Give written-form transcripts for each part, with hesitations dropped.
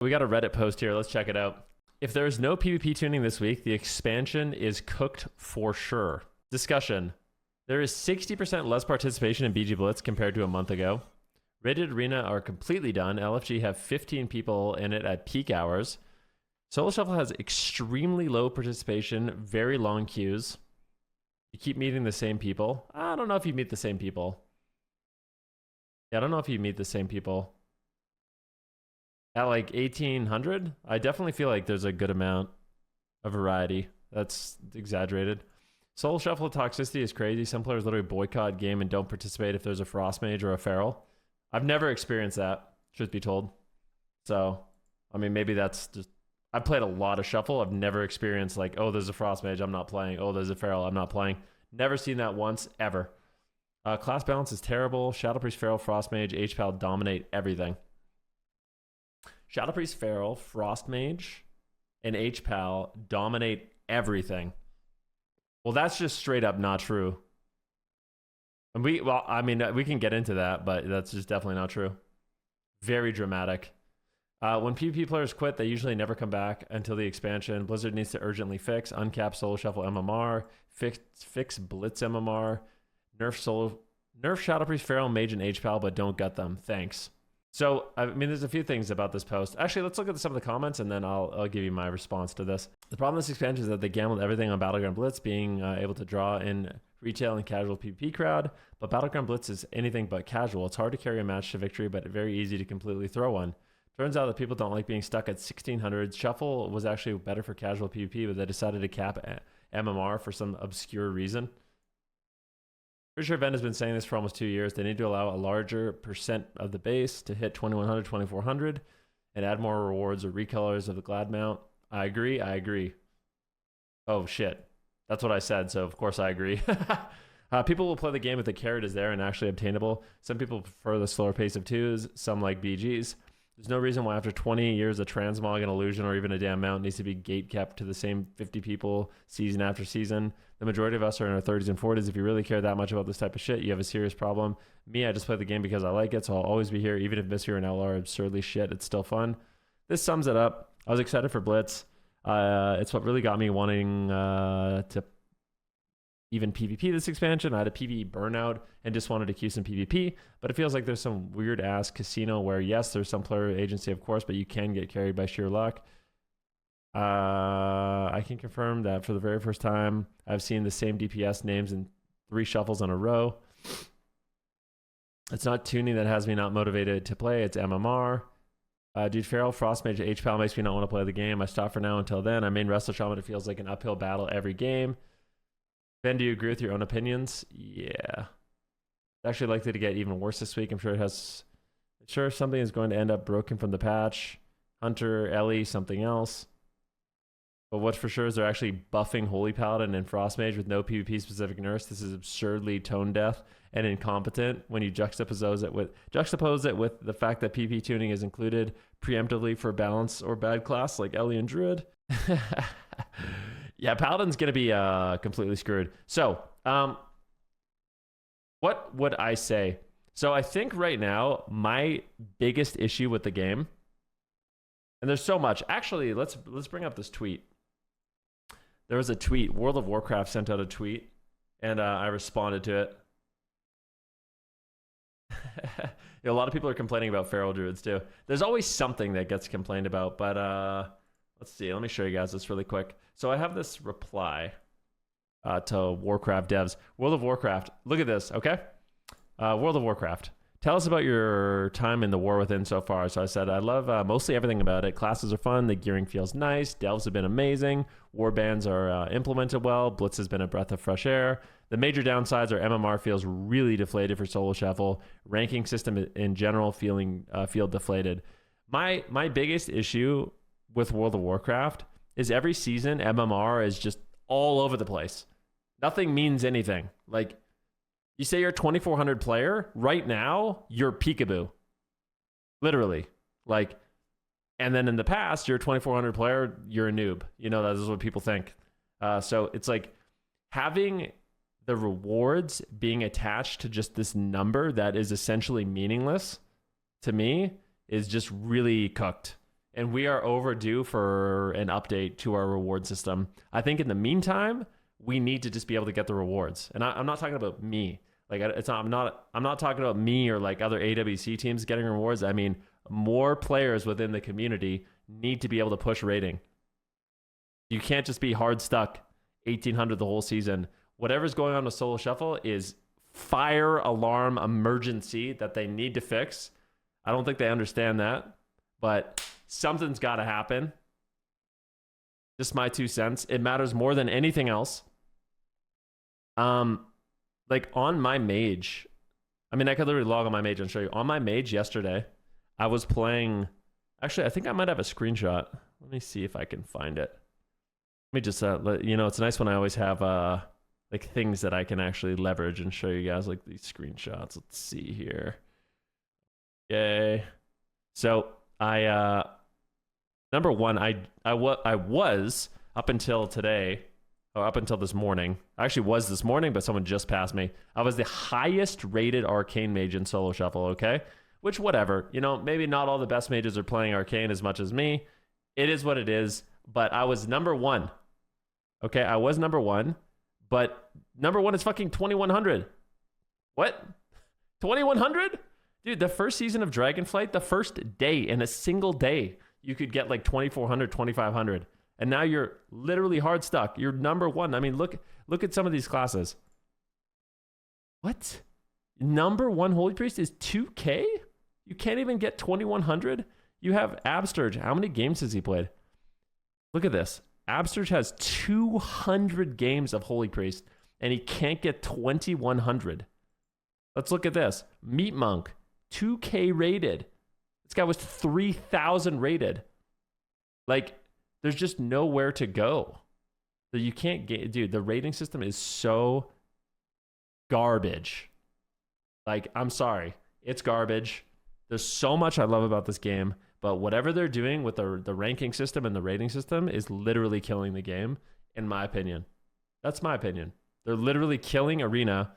We got a Reddit post here. Let's check it out. If there is no PvP tuning this week, the expansion is cooked for sure. Discussion. There is 60% less participation in BG Blitz compared to a month ago. Rated Arena are completely done. LFG have 15 people in it at peak hours. Solo Shuffle has extremely low participation, very long queues. You keep meeting the same people. I don't know if you meet the same people. Yeah, I don't know if you meet the same people. At like 1,800, I definitely feel like there's a good amount of variety. That's exaggerated. Solo Shuffle toxicity is crazy. Some players literally boycott game and don't participate if there's a Frost Mage or a Feral. I've never experienced that, truth be told. So, I mean, maybe that's just... I've played a lot of Shuffle. I've never experienced like, oh, there's a Frost Mage, I'm not playing. Oh, there's a Feral, I'm not playing. Never seen that once, ever. Class balance is terrible. Shadow Priest, Feral, Frost Mage, H-Pal dominate everything. Shadow Priest, Feral, Frost Mage, and H-Pal dominate everything. Well, that's just straight up not true. And we can get into that, but that's just definitely not true. Very dramatic. When PvP players quit, they usually never come back until the expansion. Blizzard needs to urgently fix uncap Solo Shuffle MMR, fix Blitz MMR, nerf Shadow Priest, Feral, Mage, and H-Pal, but don't gut them. Thanks. So, I mean, there's a few things about this post. Actually, let's look at some of the comments, and then I'll give you my response to this. The problem with this expansion is that they gambled everything on Battleground Blitz, being able to draw in retail and casual PvP crowd, but Battleground Blitz is anything but casual. It's hard to carry a match to victory, but very easy to completely throw one. Turns out that people don't like being stuck at 1600. Shuffle was actually better for casual PvP, but they decided to cap MMR for some obscure reason. Pretty sure Ven has been saying this for almost 2 years. They need to allow a larger percent of the base to hit 2100, 2400 and add more rewards or recolors of the Glad mount. I agree. Oh, shit. That's what I said, so of course I agree. People will play the game if the carrot is there and actually obtainable. Some people prefer the slower pace of 2s, some like BGs. There's no reason why after 20 years a transmog, an illusion, or even a damn mount needs to be gate kept to the same 50 people season after season. The majority of us are in our 30s and 40s. If you really care that much about this type of shit, you have a serious problem. Me, I just play the game because I like it, so I'll always be here. Even if Mystery and LR are absurdly shit, it's still fun. This sums it up. I was excited for Blitz. It's what really got me wanting to even PvP this expansion. I had a PvE burnout and just wanted to queue some PvP, but it feels like there's some weird ass casino where yes, there's some player agency of course, but you can get carried by sheer luck. I can confirm that for the very first time I've seen the same DPS names in 3 shuffles in a row. It's not tuning that has me not motivated to play, it's MMR. Dude, Feral, Frost Mage, H-Pal makes me not want to play the game. I stop for now until then. I main Wrestle Shaman. It feels like an uphill battle every game. Ben, do you agree with your own opinions? Yeah. It's actually likely to get even worse this week. I'm sure something is going to end up broken from the patch. Hunter, Ellie, something else. But what's for sure is they're actually buffing Holy Paladin and Frost Mage with no PvP specific nerfs. This is absurdly tone deaf and incompetent when you juxtapose it with the fact that PvP tuning is included preemptively for balance or bad class like Ellie and Druid. Yeah, Paladin's going to be completely screwed. So, what would I say? So I think right now, my biggest issue with the game, and there's so much. Actually, let's bring up this tweet. There was a tweet. World of Warcraft sent out a tweet, and I responded to it. A lot of people are complaining about Feral Druids, too. There's always something that gets complained about, but... let's see. Let me show you guys this really quick. So I have this reply to Warcraft devs. World of Warcraft. Look at this, okay? World of Warcraft. Tell us about your time in the War Within so far. So I said, I love mostly everything about it. Classes are fun. The gearing feels nice. Delves have been amazing. Warbands are implemented well. Blitz has been a breath of fresh air. The major downsides are MMR feels really deflated for Solo Shuffle. Ranking system in general feel deflated. My biggest issue with World of Warcraft is every season MMR is just all over the place. Nothing means anything. Like, you say you're a 2400 player, right now you're peekaboo. Literally. Like, and then in the past you're a 2400 player, you're a noob. You know, that is what people think. So it's like having the rewards being attached to just this number that is essentially meaningless to me is just really cooked. and we are overdue for an update to our reward system. I think in the meantime, we need to just be able to get the rewards. And I'm not talking about me. Like it's not, I'm not talking about me or like other AWC teams getting rewards. I mean, more players within the community need to be able to push rating. You can't just be hard stuck 1800 the whole season. Whatever's going on with Solo Shuffle is fire alarm emergency that they need to fix. I don't think they understand that, but something's got to happen. Just my 2 cents. It matters more than anything else. Like on my mage, I mean, I could literally log on my mage and show you. On my mage yesterday, I was playing. Actually, I think I might have a screenshot. Let me see if I can find it. Let me just you know, it's nice when I always have like things that I can actually leverage and show you guys like these screenshots. Let's see here. Yay. So I number one, I was up until today, or up until this morning. I actually was this morning, but someone just passed me. I was the highest rated arcane mage in Solo Shuffle, okay? Which, whatever. You know, maybe not all the best mages are playing arcane as much as me. It is what it is, but I was number one. Okay, I was number one, but number one is fucking 2100. What? 2100? Dude, the first season of Dragonflight, the first day, in a single day, you could get like 2400, 2500. And now you're literally hard stuck. You're number one. I mean, look at some of these classes. What? Number one Holy Priest is 2K? You can't even get 2100? You have Absturge. How many games has he played? Look at this. Absturge has 200 games of Holy Priest, and he can't get 2100. Let's look at this. Meat Monk, 2K rated. This guy was 3000 rated. Like, there's just nowhere to go. So you can't get, dude, the rating system is so garbage. Like, I'm sorry. It's garbage. There's so much I love about this game, but whatever they're doing with the ranking system and the rating system is literally killing the game, in my opinion. That's my opinion. They're literally killing Arena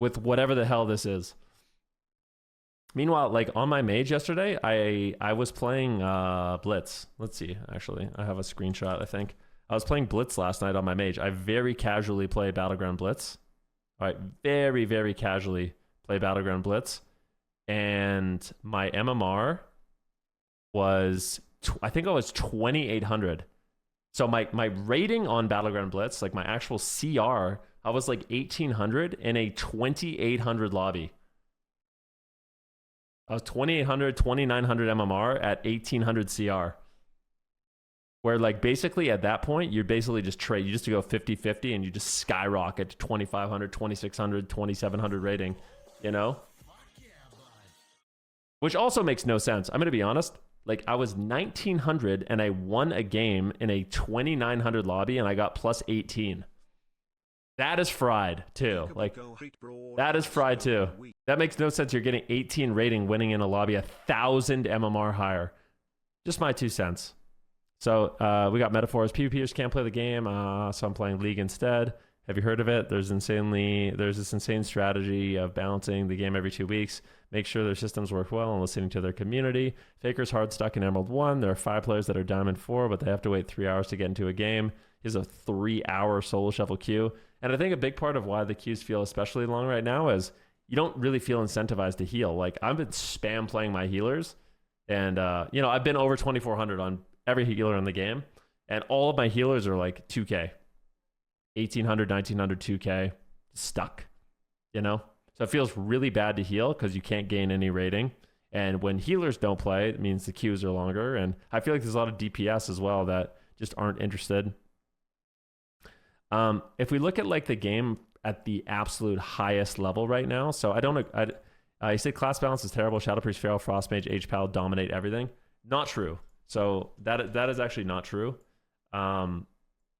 with whatever the hell this is. Meanwhile, like on my mage yesterday, I was playing Blitz. Let's see, actually. I have a screenshot, I think. I was playing Blitz last night on my mage. I very casually play Battleground Blitz. All right, very, very casually play Battleground Blitz. And my MMR was, I think I was 2800. So my rating on Battleground Blitz, like my actual CR, I was like 1800 in a 2800 lobby. I was 2800, 2900 MMR at 1800 CR. Where like basically at that point, you're basically just trade. You just go 50-50 and you just skyrocket to 2500, 2600, 2700 rating, you know? Which also makes no sense. I'm going to be honest. Like I was 1900 and I won a game in a 2900 lobby and I got plus 18. That is fried too. Like that is fried too. That makes no sense. You're getting 18 rating winning in a lobby 1000 MMR higher. Just my 2 cents. So we got metaphors. PvPers can't play the game, so I'm playing League instead. Have you heard of it? There's this insane strategy of balancing the game every 2 weeks. Make sure their systems work well and listening to their community. Faker's hard stuck in Emerald 1. There are 5 players that are Diamond 4, but they have to wait 3 hours to get into a game. Here's a 3-hour solo shuffle queue. And I think a big part of why the queues feel especially long right now is you don't really feel incentivized to heal. Like I've been spam playing my healers, and you know, I've been over 2400 on every healer in the game, and all of my healers are like 2K. 1800, 1900, 2K, stuck, you know? So it feels really bad to heal because you can't gain any rating. And when healers don't play, it means the queues are longer. And I feel like there's a lot of DPS as well that just aren't interested. If we look at like the game at the absolute highest level right now, so you say class balance is terrible, Shadow Priest, Feral, Frost Mage, H-Pal dominate everything. Not true. So that is actually not true.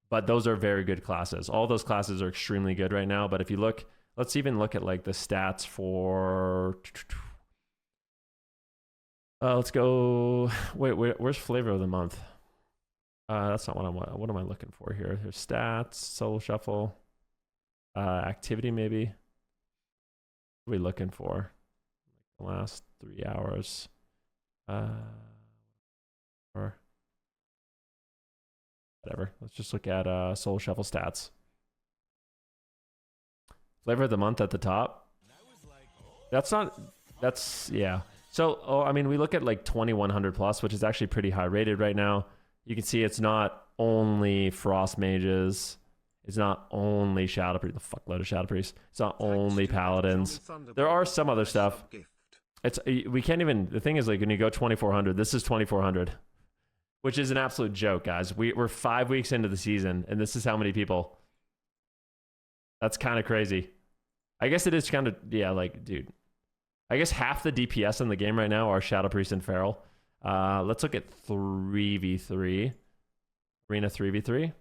But those are very good classes. All those classes are extremely good right now. But if you look, let's even look at like the stats for. Let's go. Wait, where's flavor of the month? That's not what am I looking for here? There's stats, solo shuffle, activity maybe. What are we looking for? The last 3 hours. or whatever. Let's just look at Soul Shuffle stats. Flavor of the month at the top. That's yeah. So, I mean, we look at like 2100 plus, which is actually pretty high rated right now. You can see it's not only Frost Mages. It's not only Shadow Priest. The fuckload of Shadow Priests. It's not only Paladins. There are some other stuff. We can't even, the thing is, like, when you go 2400, this is 2400, which is an absolute joke, guys. We're 5 weeks into the season, and this is how many people. That's kind of crazy. I guess it is kind of, yeah, like, dude. I guess half the DPS in the game right now are Shadow Priest and Feral. Let's look at 3v3. Arena 3v3.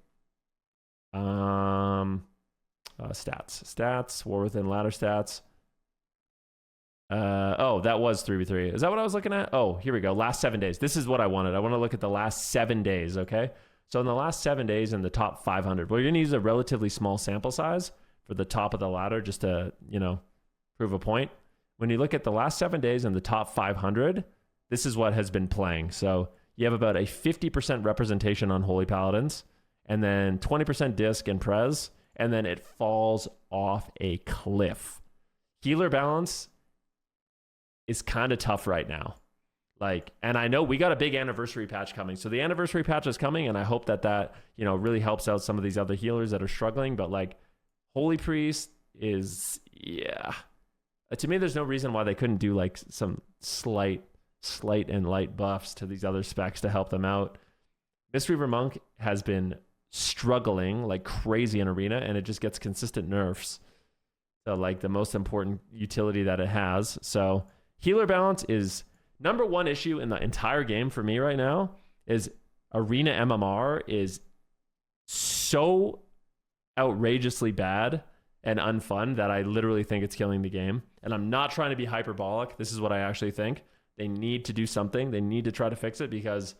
Stats. War Within ladder stats. Oh, that was 3v3. Is that what I was looking at? Oh, here we go. Last 7 days. This is what I wanted. I want to look at the last 7 days, okay? So in the last 7 days in the top 500, well, you're going to use a relatively small sample size for the top of the ladder just to, you know, prove a point. When you look at the last 7 days in the top 500, this is what has been playing. So you have about a 50% representation on Holy Paladins, and then 20% disc and Prez, and then it falls off a cliff. Healer balance is kind of tough right now. Like, and I know we got a big anniversary patch coming. So the anniversary patch is coming, and I hope that, you know, really helps out some of these other healers that are struggling. But like, Holy Priest is, yeah. To me, there's no reason why they couldn't do like some slight and light buffs to these other specs to help them out. Mistweaver Monk has been struggling like crazy in Arena, and it just gets consistent nerfs to like the most important utility that it has. So healer balance is number one issue in the entire game for me right now. Is Arena MMR is so outrageously bad and unfun that I literally think it's killing the game. And I'm not trying to be hyperbolic. This is what I actually think. They need to do something. They need to try to fix it because,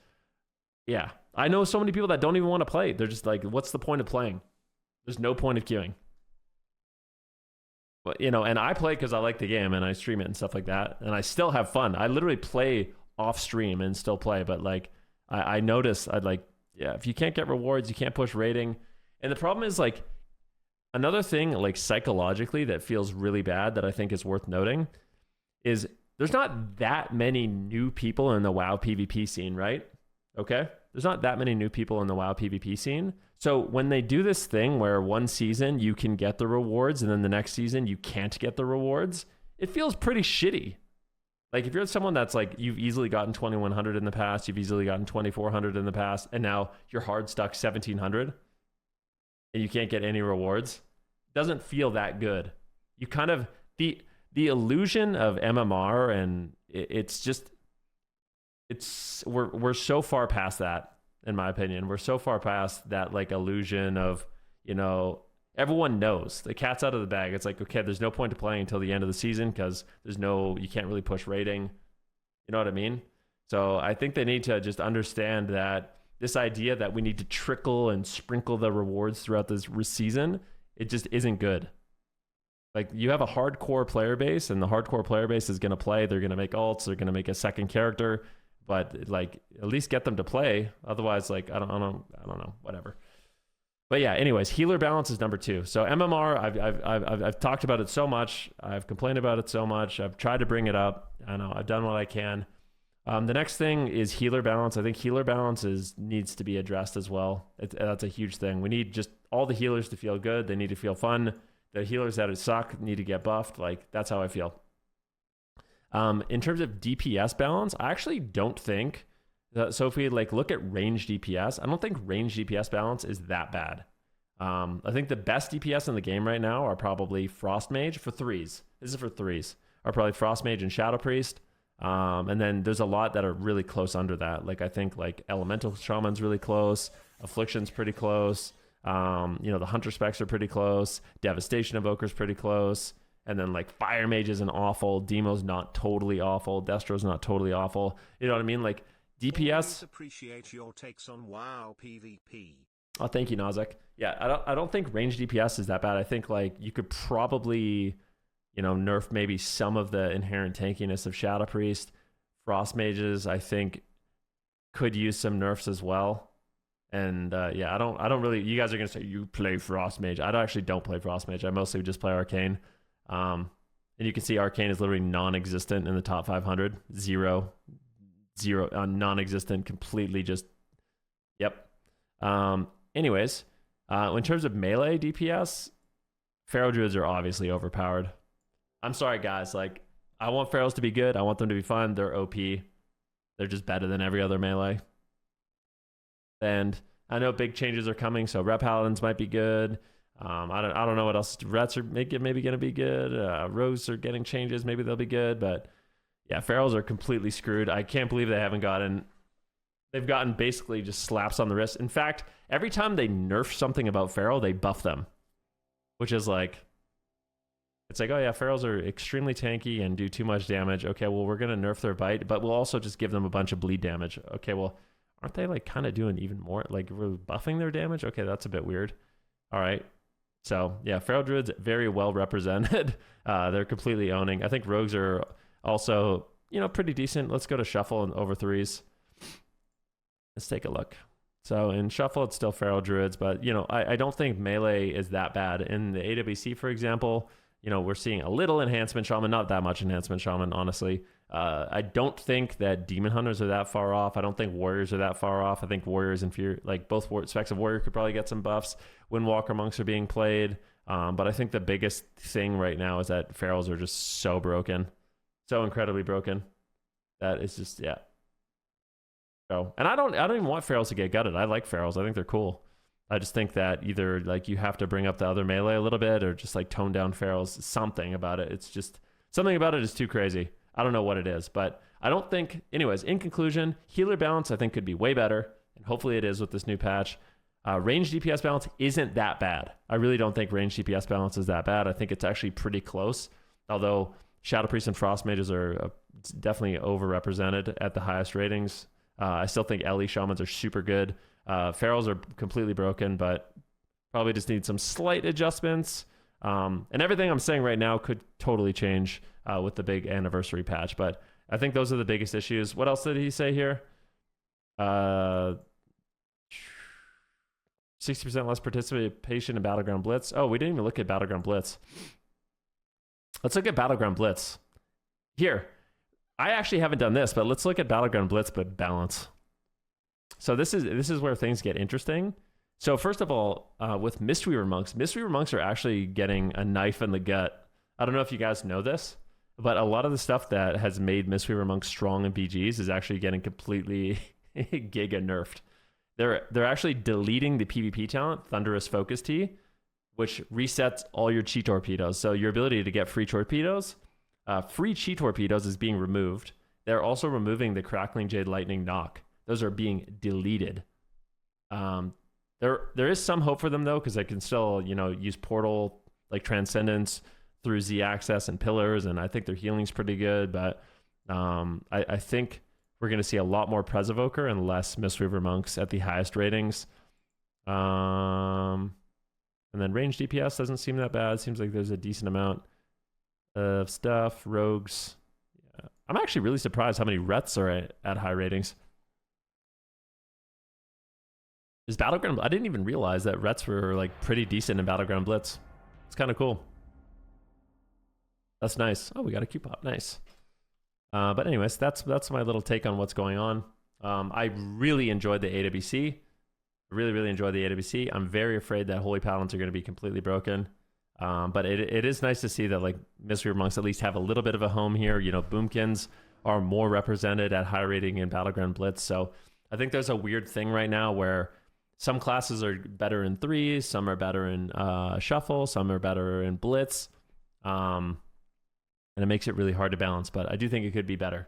yeah, I know so many people that don't even want to play. They're just like, what's the point of playing? There's no point of queuing. But, you know, and I play because I like the game and I stream it and stuff like that. And I still have fun. I literally play off stream and still play. But like, I notice I'd like, yeah, if you can't get rewards, you can't push rating. And the problem is like, another thing like psychologically that feels really bad that I think is worth noting is there's not that many new people in the WoW PvP scene, right? Okay? There's not that many new people in the WoW PvP scene. So when they do this thing where one season you can get the rewards and then the next season you can't get the rewards, it feels pretty shitty. Like if you're someone that's like, you've easily gotten 2100 in the past, you've easily gotten 2400 in the past, and now you're hard stuck 1700 and you can't get any rewards, doesn't feel that good. You kind of, the illusion of MMR, and we're so far past that, in my opinion. We're so far past that like illusion of, you know, everyone knows the cat's out of the bag. It's like, okay, there's no point to playing until the end of the season because you can't really push rating. You know what I mean? So I think they need to just understand that this idea that we need to trickle and sprinkle the rewards throughout this season, it just isn't good. Like you have a hardcore player base, and the hardcore player base is going to play. They're going to make ults. They're going to make a second character, but like at least get them to play. Otherwise, like I don't know, whatever. But yeah, anyways, healer balance is number 2. So MMR, I've talked about it so much. I've complained about it so much. I've tried to bring it up. I know I've done what I can. The next thing is healer balance. I think healer balance needs to be addressed as well. That's a huge thing. We need just all the healers to feel good. They need to feel fun. The healers that suck need to get buffed. Like that's how I feel. In terms of DPS balance, I actually don't think that, so if we like look at range DPS, I don't think range DPS balance is that bad. I think the best DPS in the game right now are probably Frost Mage for 3s. This is for 3s. Are probably Frost Mage and Shadow Priest. And then there's a lot that are really close under that. Like I think like Elemental Shaman's really close. Affliction's pretty close. You know, the Hunter specs are pretty close. Devastation Evoker's pretty close. And then like Fire Mage isn't awful. Demo's not totally awful. Destro's not totally awful. You know what I mean? Like DPS. Appreciate your takes on WoW PvP. Oh, thank you, Nozek. Yeah, I don't think range DPS is that bad. I think like you could probably, you know, nerf maybe some of the inherent tankiness of Shadow Priest. Frost Mages, I think, could use some nerfs as well. And yeah, I don't really. You guys are gonna say you play Frost Mage. I actually don't play Frost Mage. I mostly just play Arcane. And you can see Arcane is literally non-existent in the top 500. Zero, non-existent, completely just. Yep. Anyways, in terms of melee DPS, Feral Druids are obviously overpowered. I'm sorry, guys. Like, I want Ferals to be good. I want them to be fun. They're OP. They're just better than every other melee. And I know big changes are coming, so Rep Paladins might be good. I don't know what else. Rets are maybe going to be good. Rogues are getting changes. Maybe they'll be good. But yeah, Ferals are completely screwed. I can't believe they haven't gotten... They've gotten basically just slaps on the wrist. In fact, every time they nerf something about Feral, they buff them. Which is like... It's like, oh yeah, Ferals are extremely tanky and do too much damage. Okay, well, we're going to nerf their bite, but we'll also just give them a bunch of bleed damage. Okay, well, aren't they like kind of doing even more? Like, we're buffing their damage? Okay, that's a bit weird. All right. So, yeah, Feral Druids, very well represented. They're completely owning. I think Rogues are also, you know, pretty decent. Let's go to Shuffle and over 3s. Let's take a look. So in Shuffle, it's still Feral Druids, but, you know, I don't think Melee is that bad. In the AWC, for example, you know, we're seeing a little Enhancement Shaman, not that much Enhancement Shaman, honestly. I don't think that Demon Hunters are that far off. I don't think Warriors are that far off. I think Warriors and Fear, like both specs of Warrior could probably get some buffs when Walker Monks are being played. But I think the biggest thing right now is that Ferals are just so broken. So incredibly broken. That is just, yeah. So, and I don't even want Ferals to get gutted. I like Ferals. I think they're cool. I just think that either like you have to bring up the other melee a little bit or just like tone down Ferals. Something about it. It's just, something about it is too crazy. I don't know what it is, but I don't think, anyways, in conclusion, healer balance I think could be way better, and hopefully it is with this new patch. Range DPS balance isn't that bad. I really don't think range DPS balance is that bad. I think it's actually pretty close, although Shadow Priests and Frost Mages are definitely overrepresented at the highest ratings. I still think LE Shamans are super good. Ferals are completely broken, but probably just need some slight adjustments. And everything I'm saying right now could totally change with the big anniversary patch, but I think those are the biggest issues. What else did he say here? 60% less participation in Battleground Blitz. Oh, we didn't even look at Battleground Blitz. Let's look at Battleground Blitz. Here, I actually haven't done this, but let's look at Battleground Blitz, but balance. So this is where things get interesting. So first of all, with Mistweaver Monks are actually getting a knife in the gut. I don't know if you guys know this, but a lot of the stuff that has made Mistweaver Monks strong in BGs is actually getting completely giga nerfed. They're actually deleting the PvP talent, Thunderous Focus Tea, which resets all your chi torpedoes. So your ability to get free torpedoes, free chi torpedoes is being removed. They're also removing the Crackling Jade Lightning knock. Those are being deleted. There is some hope for them though, because they can still, you know, use Portal like Transcendence through Z Access and Pillars, and I think their healing's pretty good. But I think we're going to see a lot more Presevoker and less Mistweaver Monks at the highest ratings. And then range DPS doesn't seem that bad. Seems like there's a decent amount of stuff. Rogues. Yeah. I'm actually really surprised how many Rets are at high ratings. Is Battleground... I didn't even realize that Rets were like pretty decent in Battleground Blitz. It's kind of cool. That's nice. Oh, we got a Q-pop. Nice. But anyways, that's my little take on what's going on. I really enjoyed the AWC. Really enjoyed the AWC. I'm very afraid that Holy Paladins are going to be completely broken. But it is nice to see that like Mistweaver Monks at least have a little bit of a home here. You know, Boomkins are more represented at high rating in Battleground Blitz. So I think there's a weird thing right now where some classes are better in 3s, some are better in Shuffle, some are better in Blitz. And it makes it really hard to balance, but I do think it could be better.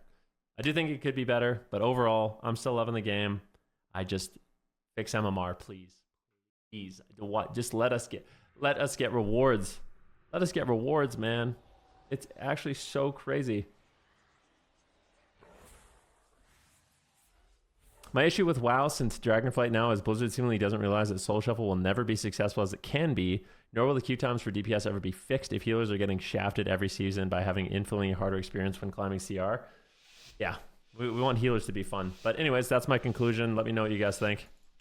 But overall, I'm still loving the game. I just fix MMR, please. Just let us get rewards. Let us get rewards, man. It's actually so crazy. My issue with WoW since Dragonflight now is Blizzard seemingly doesn't realize that Soul Shuffle will never be successful as it can be, nor will the queue times for DPS ever be fixed if healers are getting shafted every season by having infinitely harder experience when climbing CR. Yeah, We want healers to be fun. But anyways, that's my conclusion. Let me know what you guys think.